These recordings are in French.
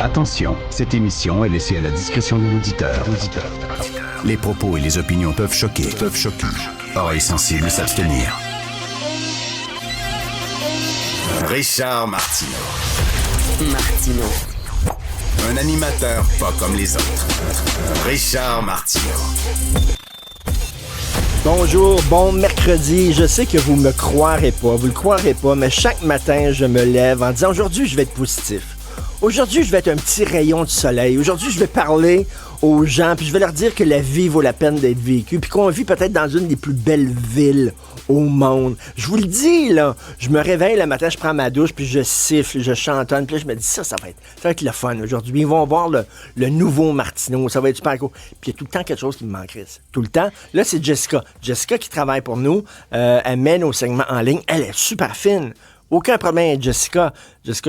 Attention, cette émission est laissée à la discrétion de l'auditeur. Les propos et les opinions peuvent choquer. Oreilles sensibles s'abstenir. Richard Martineau. Un animateur pas comme les autres. Richard Martineau. Bonjour, bon mercredi. Je sais que vous me croirez pas, vous le croirez pas, mais chaque matin, je me lève en disant aujourd'hui, je vais être positif. Aujourd'hui, je vais être un petit rayon de soleil. Aujourd'hui, je vais parler aux gens, puis je vais leur dire que la vie vaut la peine d'être vécue, puis qu'on vit peut-être dans une des plus belles villes au monde. Je vous le dis, là, je me réveille le matin, je prends ma douche, puis je siffle, je chantonne, puis là, je me dis, ça va être le fun aujourd'hui. Ils vont voir le nouveau Martineau, ça va être super cool. Puis il y a tout le temps quelque chose qui me manquerait. Tout le temps. Là, c'est Jessica. Jessica qui travaille pour nous, elle mène au segment en ligne. Elle est super fine. Aucun problème avec Jessica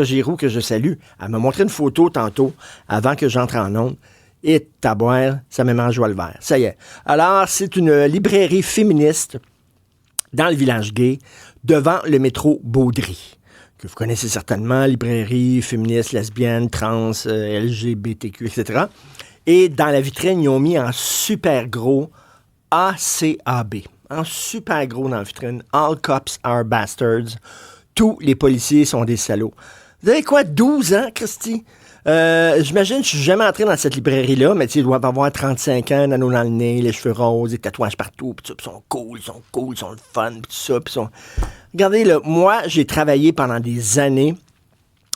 Giroux, que je salue. Elle m'a montré une photo tantôt, avant que j'entre en onde. Et taboire, ça me mange joie le vert. Ça y est. Alors, c'est une librairie féministe dans le village gay, devant le métro Baudry, que vous connaissez certainement, librairie féministe, lesbienne, trans, LGBTQ, etc. Et dans la vitrine, ils ont mis en super gros ACAB. En super gros dans la vitrine, All Cops Are Bastards. Tous les policiers sont des salauds. Vous avez quoi, 12 ans, Christy? J'imagine, je suis jamais entré dans cette librairie-là, mais ils doivent avoir 35 ans, nano dans le nez, les cheveux roses, des tatouages partout, pis ils sont cool, ils sont le fun, pis tout ça, pis sont... Regardez, là, moi, j'ai travaillé pendant des années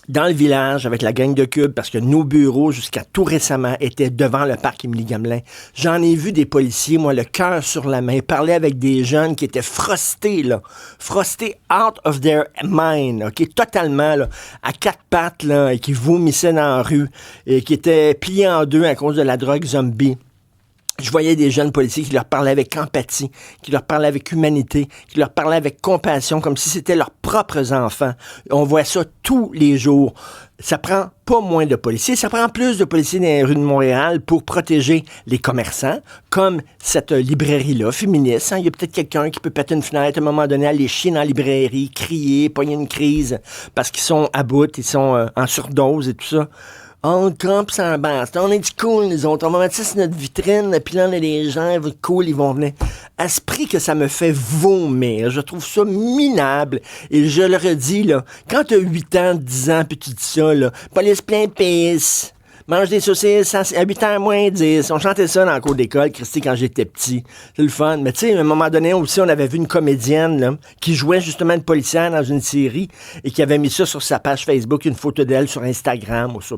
dans le village avec la gang de Cube parce que nos bureaux, jusqu'à tout récemment, étaient devant le parc Émilie-Gamelin. J'en ai vu des policiers, moi, le cœur sur la main, parler avec des jeunes qui étaient frostés out of their mind, OK, totalement, là, à quatre pattes, là, et qui vomissaient dans la rue, et qui étaient pliés en deux à cause de la drogue zombie. Je voyais des jeunes policiers qui leur parlaient avec empathie, qui leur parlaient avec humanité, qui leur parlaient avec compassion, comme si c'était leurs propres enfants. On voit ça tous les jours. Ça prend pas moins de policiers, ça prend plus de policiers dans les rues de Montréal pour protéger les commerçants, comme cette librairie-là, féministe. Hein? Il y a peut-être quelqu'un qui peut péter une fenêtre à un moment donné, aller chier dans la librairie, crier, pogner une crise, parce qu'ils sont à bout, ils sont en surdose et tout ça. On campe sans base. On est du cool, nous autres. On va mettre ça sur notre vitrine, puis là, les gens, ils vont être cool, ils vont venir. À ce prix que ça me fait vomir. Je trouve ça minable. Et je le redis, là, quand t'as 8 ans, 10 ans, puis tu dis ça, là, police plein pisse, mange des saucisses à 8 ans moins 10. On chantait ça dans le cours d'école, Christy, quand j'étais petit. C'est le fun. Mais tu sais, à un moment donné aussi, on avait vu une comédienne, là, qui jouait justement une policière dans une série et qui avait mis ça sur sa page Facebook, une photo d'elle sur Instagram ou ça.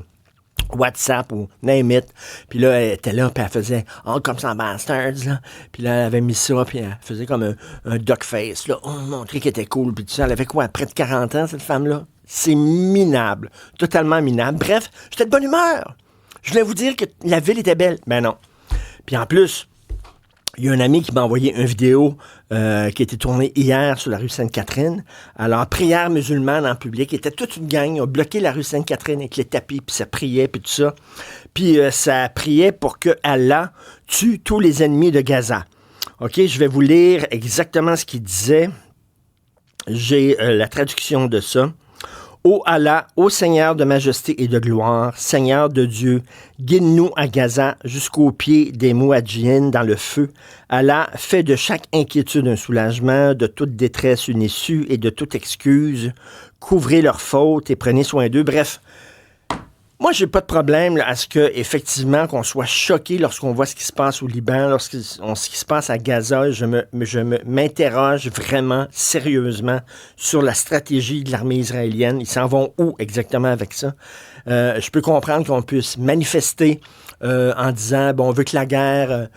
WhatsApp ou name it. Puis là, elle était là, puis elle faisait « Oh, comme ça, bastards », là. Puis là, elle avait mis ça, puis elle faisait comme un duck face, là. On montrait qu'elle était cool, puis tout ça. Elle avait quoi, près de 40 ans, cette femme-là? C'est minable. Totalement minable. Bref, j'étais de bonne humeur. Je voulais vous dire que la ville était belle. Ben non. Puis en plus, il y a un ami qui m'a envoyé une vidéo qui a été tournée hier sur la rue Sainte-Catherine. Alors, prière musulmane en public. Il était toute une gang. Ils ont bloqué la rue Sainte-Catherine avec les tapis, puis ça priait, puis tout ça. Puis ça priait pour que Allah tue tous les ennemis de Gaza. OK, je vais vous lire exactement ce qu'il disait. J'ai la traduction de ça. Ô Allah, ô Seigneur de majesté et de gloire, Seigneur de Dieu, guide-nous à Gaza jusqu'au pied des Mouadjihines dans le feu. Allah, fais de chaque inquiétude un soulagement, de toute détresse une issue et de toute excuse. Couvrez leurs fautes et prenez soin d'eux. Bref, moi, j'ai pas de problème là, à ce que, effectivement, qu'on soit choqué lorsqu'on voit ce qui se passe au Liban, ce qui se passe à Gaza. Je m'interroge vraiment sérieusement sur la stratégie de l'armée israélienne. Ils s'en vont où exactement avec ça? Je peux comprendre qu'on puisse manifester en disant, bon, on veut que la guerre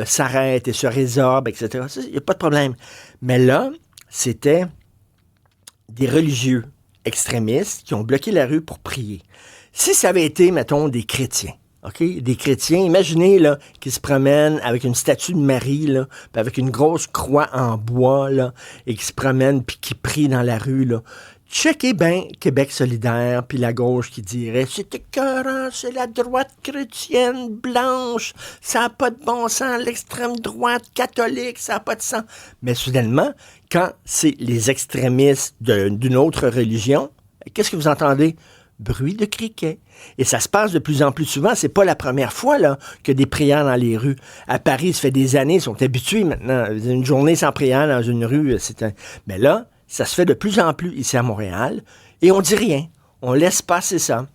s'arrête et se résorbe, etc. Il n'y a pas de problème. Mais là, c'était des religieux extrémistes qui ont bloqué la rue pour prier. Si ça avait été, mettons, des chrétiens, OK? Des chrétiens, imaginez, là, qui se promènent avec une statue de Marie, là, puis avec une grosse croix en bois, là, et qui se promènent puis qui prient dans la rue, là. Checkez bien Québec solidaire, puis la gauche qui dirait « C'est écœurant, c'est la droite chrétienne blanche, ça n'a pas de bon sens, l'extrême droite catholique, ça n'a pas de sens. » Mais soudainement, quand c'est les extrémistes d'une autre religion, qu'est-ce que vous entendez? Bruit de criquet. Et ça se passe de plus en plus souvent. C'est pas la première fois là, que des prières dans les rues. À Paris, ça fait des années, ils sont habitués maintenant. Une journée sans prière dans une rue, mais là, ça se fait de plus en plus ici à Montréal. Et on dit rien. On laisse passer ça.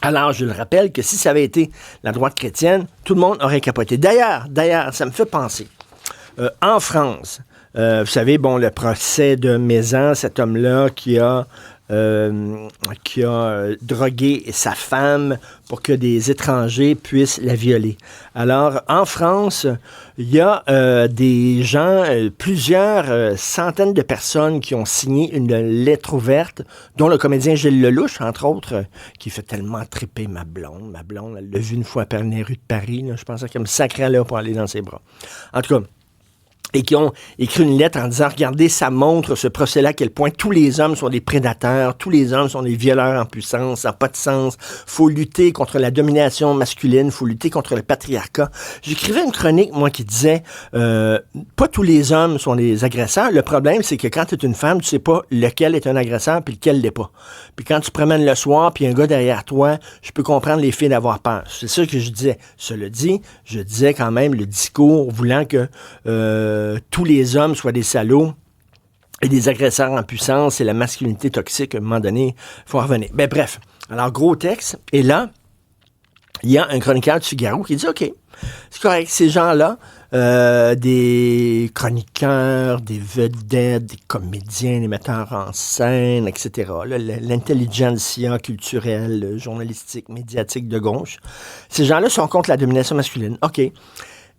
Alors, je le rappelle que si ça avait été la droite chrétienne, tout le monde aurait capoté. D'ailleurs, ça me fait penser. En France, vous savez, bon, le procès de Mézan, cet homme-là qui a drogué sa femme pour que des étrangers puissent la violer. Alors, en France, il y a des gens, plusieurs centaines de personnes qui ont signé une lettre ouverte, dont le comédien Gilles Lelouch, entre autres, qui fait tellement triper ma blonde. Ma blonde, elle l'a vu une fois par les rues de Paris. Là, je pensais qu'elle me sacrait là pour aller dans ses bras. En tout cas, et qui ont écrit une lettre en disant, regardez, ça montre ce procès-là à quel point tous les hommes sont des prédateurs, tous les hommes sont des violeurs en puissance, ça n'a pas de sens, faut lutter contre la domination masculine, faut lutter contre le patriarcat. J'écrivais une chronique, moi, qui disait, pas tous les hommes sont des agresseurs, le problème, c'est que quand tu es une femme, tu sais pas lequel est un agresseur puis lequel l'est pas. Puis quand tu promènes le soir, puis un gars derrière toi, je peux comprendre les filles d'avoir peur. C'est ça que je disais. Cela dit, je disais quand même le discours voulant que tous les hommes soient des salauds et des agresseurs en puissance et la masculinité toxique, à un moment donné, il faut en revenir. Ben bref, alors gros texte, et là, il y a un chroniqueur du Figaro qui dit, OK, c'est correct, ces gens-là, des chroniqueurs, des vedettes, des comédiens, des metteurs en scène, etc., là, l'intelligentsia culturelle, journalistique, médiatique de gauche, ces gens-là sont contre la domination masculine. OK.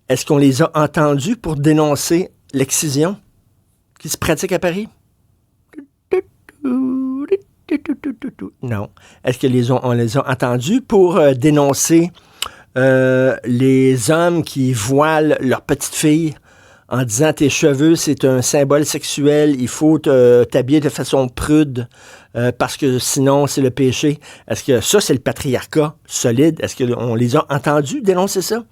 Est-ce qu'on les a entendus pour dénoncer l'excision qui se pratique à Paris? Non. Est-ce qu'on les a entendus pour dénoncer les hommes qui voilent leur petite fille en disant tes cheveux, c'est un symbole sexuel, il faut t'habiller de façon prude parce que sinon, c'est le péché. Est-ce que ça, c'est le patriarcat solide? Est-ce qu'on les a entendus dénoncer ça?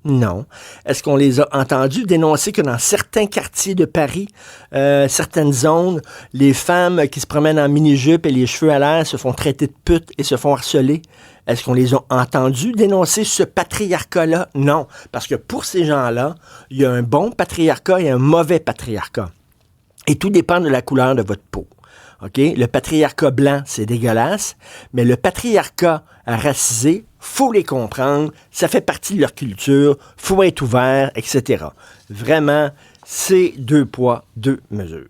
Non. Est-ce qu'on les a entendus dénoncer que dans certains quartiers de Paris, certaines zones, les femmes qui se promènent en mini-jupe et les cheveux à l'air se font traiter de putes et se font harceler? Est-ce qu'on les a entendus dénoncer ce patriarcat-là? Non. Parce que pour ces gens-là, il y a un bon patriarcat et un mauvais patriarcat. Et tout dépend de la couleur de votre peau. OK? Le patriarcat blanc, c'est dégueulasse, mais le patriarcat racisé, faut les comprendre, ça fait partie de leur culture, faut être ouvert, etc. Vraiment, c'est 2 poids, 2 mesures.